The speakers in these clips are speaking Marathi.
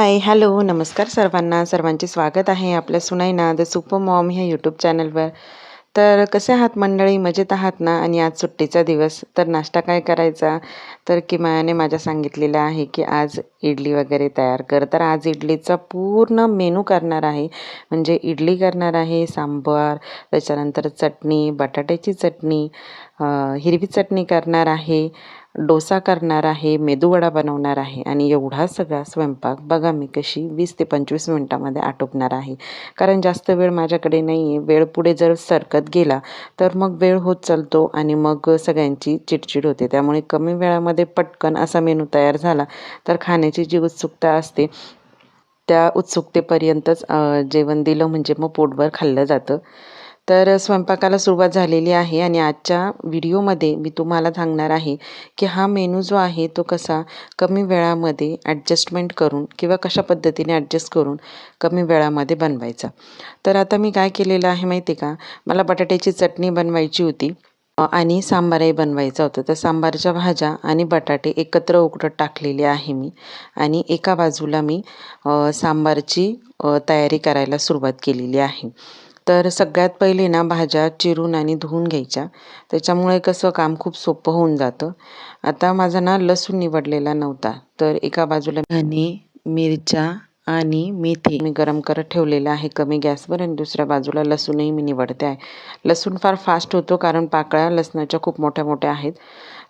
हाय, हॅलो, नमस्कार सर्वांना. सर्वांचे स्वागत आहे आपल्या सुनैना द सुपर मॉम ह्या यूट्यूब चॅनलवर. तर कसे आहात मंडळी? मजेत आहात ना? आणि आज सुट्टीचा दिवस, तर नाश्ता काय करायचा? तर किमयाने माझ्या सांगितलेलं आहे की आज इडली वगैरे तयार कर. तर आज इडलीचा पूर्ण मेनू करणार आहे. म्हणजे इडली करणार आहे, सांबार, त्याच्यानंतर चटणी, बटाट्याची चटणी, हिरवी चटणी करणार आहे, डोसा करणार आहे, मेदूवडा बनवणार आहे आणि एवढा सगळा स्वयंपाक बघा मी कशी 20 ते 25 मिनटामध्ये आटोपणार आहे. कारण जास्त वेळ माझ्याकडे नाही आहे. वेळ पुढे जर सरकत गेला तर मग वेळ होत चालतो आणि मग सगळ्यांची चिडचिड होते. त्यामुळे कमी वेळामध्ये पटकन असा मेनू तयार झाला तर खाण्याची जी उत्सुकता असते त्या उत्सुकतेपर्यंतच जेवण दिलं म्हणजे मग पोटभर खाल्लं जातं. तर स्वयंपाकाला सुरुवात झालेली आहे आणि आजच्या व्हिडिओमध्ये मी तुम्हाला सांगणार आहे की हा मेनू जो आहे तो कसा कमी वेळामध्ये ॲडजस्टमेंट करून किंवा कशा पद्धतीने ॲडजस्ट करून कमी वेळामध्ये बनवायचा. तर आता मी काय केलेलं आहे माहिती आहे का? मला बटाट्याची चटणी बनवायची होती आणि सांबारही बनवायचा होता. तर सांबारच्या भाज्या आणि बटाटे एकत्र उकडत टाकलेले आहे मी आणि एका बाजूला मी सांबारची तयारी करायला सुरुवात केलेली आहे. तर सगळ्यात पहिले ना भाज्या चिरून आणि धुवून घ्यायच्या. त्याच्यामुळे कसं काम खूप सोपं होऊन जातं. आता माझा ना लसूण निवडलेला नव्हता. तर एका बाजूला धने, मिरच्या आणि मेथी मी गरम करत ठेवलेलं आहे कमी गॅसवर आणि दुसऱ्या बाजूला लसूणही मी निवडते आहे. लसूण फार फास्ट होतो कारण पाकळ्या लसणाच्या खूप मोठ्या मोठ्या आहेत.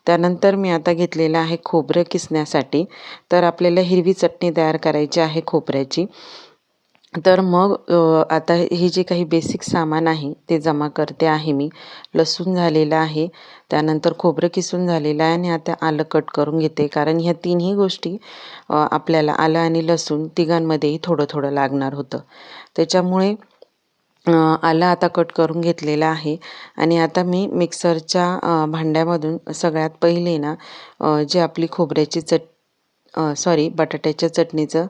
त्यानंतर मी आता घेतलेलं आहे खोबरं किसण्यासाठी. तर आपल्याला हिरवी चटणी तयार करायची आहे खोबऱ्याची. तर मग आता हे जे काही बेसिक सामान आहे ते जमा करते आहे मी. लसूण झालेलं आहे, त्यानंतर खोबरं किसून झालेलं आहे आणि आता आलं कट करून घेते. कारण ह्या तिन्ही गोष्टी आपल्याला आलं आणि लसूण तिघांमध्येही थोडं थोडं लागणार होतं. त्याच्यामुळे आलं आता कट करून घेतलेलं आहे आणि आता मी मिक्सरच्या भांड्यामधून सगळ्यात पहिले ना जे आपली खोबऱ्याची बटाट्याच्या चटणीचं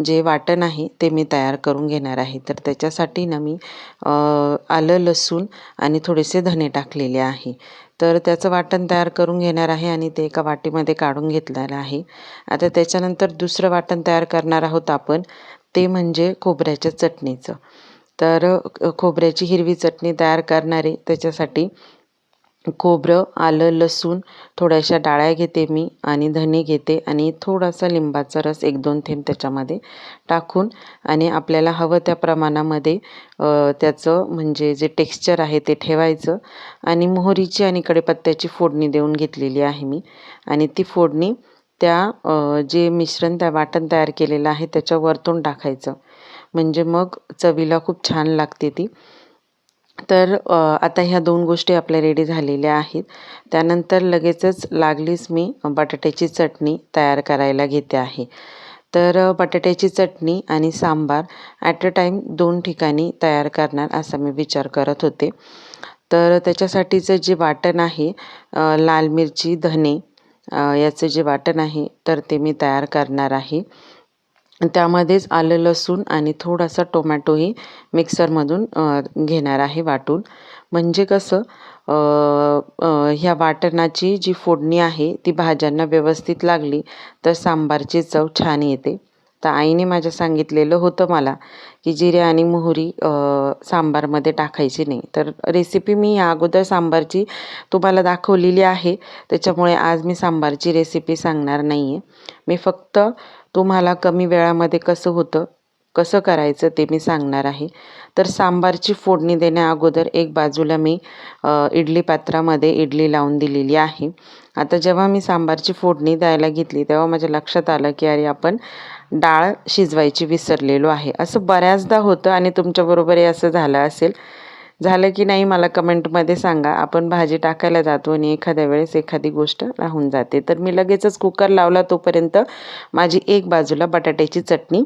जे वाटण आहे ते मी तयार करून घेणार आहे. तर त्याच्यासाठी ना मी आलं, लसूण आणि थोडेसे धने टाकलेले आहे. तर त्याचं वाटण तयार करून घेणार आहे आणि ते एका वाटीमध्ये काढून घेतलेलं आहे. आता त्याच्यानंतर दुसरं वाटण तयार करणार आहोत आपण, ते म्हणजे खोबऱ्याच्या चटणीचं. तर खोबऱ्याची हिरवी चटणी तयार करणार आहे त्याच्यासाठी खोबरं, आलं, लसूण, थोड्याशा डाळ्या घेते मी आणि धने घेते आणि थोडासा लिंबाचा रस 1-2 थेंब त्याच्यामध्ये टाकून आणि आपल्याला हवं त्या प्रमाणामध्ये त्याचं म्हणजे जे टेक्स्चर आहे ते ठेवायचं आणि मोहरीची आणि कढीपत्त्याची फोडणी देऊन घेतलेली आहे मी आणि ती फोडणी त्या जे मिश्रण त्या वाटण तयार केलेलं आहे त्याच्या वरतून टाकायचं. म्हणजे मग चवीला खूप छान लागते ती. तर आता ह्या 2 गोष्टी आपल्या रेडी झालेल्या आहेत. त्यानंतर लगेचच लागलीच मी बटाट्याची चटणी तयार करायला घेते आहे. तर बटाट्याची चटणी आणि सांबार ॲट अ टाईम 2 ठिकाणी तयार करणार असा मी विचार करत होते. तर त्याच्यासाठीचं जे वाटण आहे लाल मिरची, धने याचं जे वाटण आहे तर ते मी तयार करणार आहे. त्यामध्येच आलं, लसूण आणि थोडासा टोमॅटोही मिक्सरमधून घेणार आहे वाटून. म्हणजे कसं अ, अ, ह्या वाटणाची जी फोडणी आहे ती भाज्यांना व्यवस्थित लागली तर सांबारची चव छान येते. तर आईने माझ्या सांगितलेलं होतं मला की जिरे आणि मोहरी सांबारमध्ये टाकायची नाही. तर रेसिपी मी या अगोदर सांबारची तुम्हाला दाखवलेली आहे. त्याच्यामुळे आज मी सांबारची रेसिपी सांगणार नाही आहे. मी फक्त तुम्हाला कमी वेळामध्ये कसं होतं, कसं करायचं ते मी सांगणार आहे. तर सांबारची फोडणी देण्या अगोदर एक बाजूला मी इडली पात्रामध्ये इडली लावून दिलेली आहे. आता जेव्हा मी सांबारची फोडणी द्यायला घेतली तेव्हा माझ्या लक्षात आलं की अरे आपण डाळ शिजवायची विसरलेलो आहे. असं बऱ्याचदा होतं आणि तुमच्याबरोबरही असं झालं असेल. झालं की नाही मला कमेंटमध्ये सांगा. आपण भाजी टाकायला जातो आणि एखाद्या वेळेस एखादी गोष्ट राहून जाते. तर मी लगेचच कुकर लावला तोपर्यंत माझी एक बाजूला बटाट्याची चटणी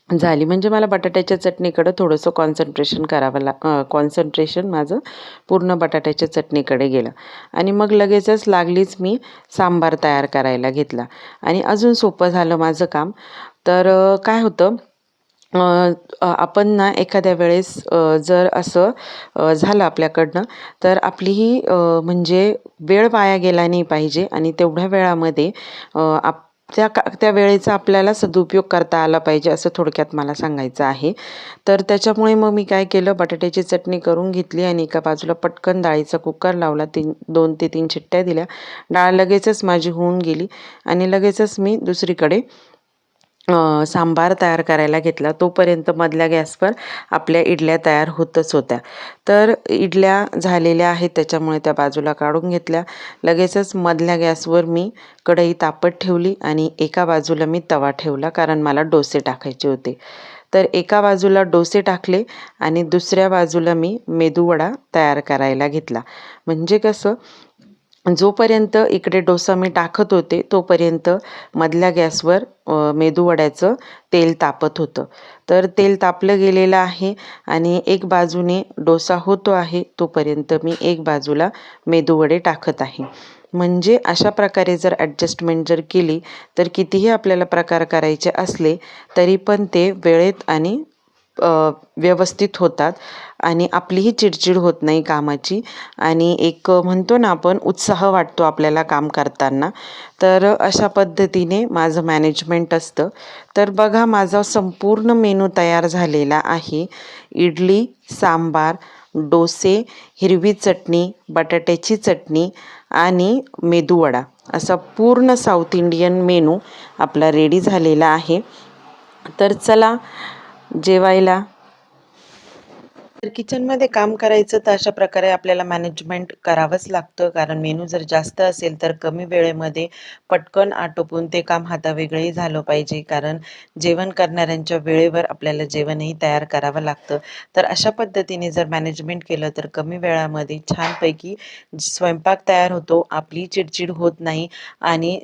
झाली. म्हणजे मला बटाट्याच्या चटणीकडं थोडंसं कॉन्सन्ट्रेशन माझं पूर्ण बटाट्याच्या चटणीकडे गेलं आणि मग लगेचच लागलीच मी सांबार तयार करायला घेतला आणि अजून सोपं झालं माझं काम. तर काय होतं आपण ना एखाद्या वेळेस जर असं झालं आपल्याकडनं तर आपली ही म्हणजे वेळ वाया गेला नाही पाहिजे आणि तेवढ्या वेळामध्ये त्या वेळेचा आपल्याला सदुपयोग करता आला पाहिजे असं थोडक्यात मला सांगायचं आहे. तर त्याच्यामुळे मग मी काय केलं, बटाट्याची चटणी करून घेतली आणि एका बाजूला पटकन डाळीचा कुकर लावला. 2 ते 3 शिट्ट्या दिल्या. डाळ लगेचच माझी होऊन गेली आणि लगेचच मी दुसरीकडे सांबार तयार करायला घेतला. तोपर्यंत मधल्या गॅसवर आपल्या इडल्या तयार होतच होत्या. तर इडल्या झालेल्या आहेत त्याच्यामुळे त्या बाजूला काढून घेतल्या. लगेचच मधल्या गॅसवर मी कढई तापत ठेवली आणि एका बाजूला मी तवा ठेवला, कारण मला डोसे टाकायचे होते. तर एका बाजूला डोसे टाकले आणि दुसऱ्या बाजूला मी मेदूवडा तयार करायला घेतला. म्हणजे कसं, जोपर्यंत इकडे डोसा मी टाकत होते तोपर्यंत मधल्या गॅसवर मेदूवड्याचं तेल तापत होतं. तर तेल तापलं गेलेलं आहे आणि एक बाजूने डोसा होतो आहे तोपर्यंत मी एक बाजूला मेदूवडे टाकत आहे. म्हणजे अशा प्रकारे जर ॲडजस्टमेंट जर केली तर कितीही आपल्याला प्रकार करायचे असले तरी पण ते वेळेत आणि व्यवस्थित होतात आणि आपलीही चिडचिड होत नाही कामाची आणि एक म्हणतो ना आपण, उत्साह वाटतो आपल्याला काम करताना. तर अशा पद्धतीने माझं मॅनेजमेंट असतं. तर बघा, माझा संपूर्ण मेनू तयार झालेला आहे. इडली, सांबार, डोसे, हिरवी चटणी, बटाट्याची चटणी आणि मेदूवडा असा पूर्ण साऊथ इंडियन मेनू आपला रेडी झालेला आहे. तर चला जेवायला. तर किचनमध्ये काम करायचं तर अशा प्रकारे आपल्याला मॅनेजमेंट करावंच लागतं, कारण मेनू जर जास्त असेल तर कमी वेळेमध्ये पटकन आटोपून ते काम हातावेगळंही झालं पाहिजे, कारण जेवण करणाऱ्यांच्या वेळेवर आपल्याला जेवणही तयार करावं लागतं. तर अशा पद्धतीने जर मॅनेजमेंट केलं तर कमी वेळामध्ये छानपैकी स्वयंपाक तयार होतो, आपली चिडचिड होत नाही आणि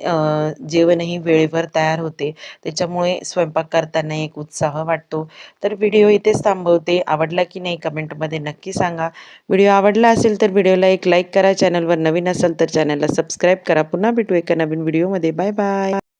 जेवणही वेळेवर तयार होते. त्याच्यामुळे स्वयंपाक करताना एक उत्साह वाटतो. तर व्हिडिओ इथेच थांबवते. आवडला की नाही कमेंटमध्ये नक्की सांगा. व्हिडिओ आवडला असेल तर व्हिडिओला एक लाईक करा. चॅनलवर नवीन असाल तर चॅनलला सबस्क्राईब करा. पुन्हा भेटू एका नवीन व्हिडिओमध्ये. Bye bye.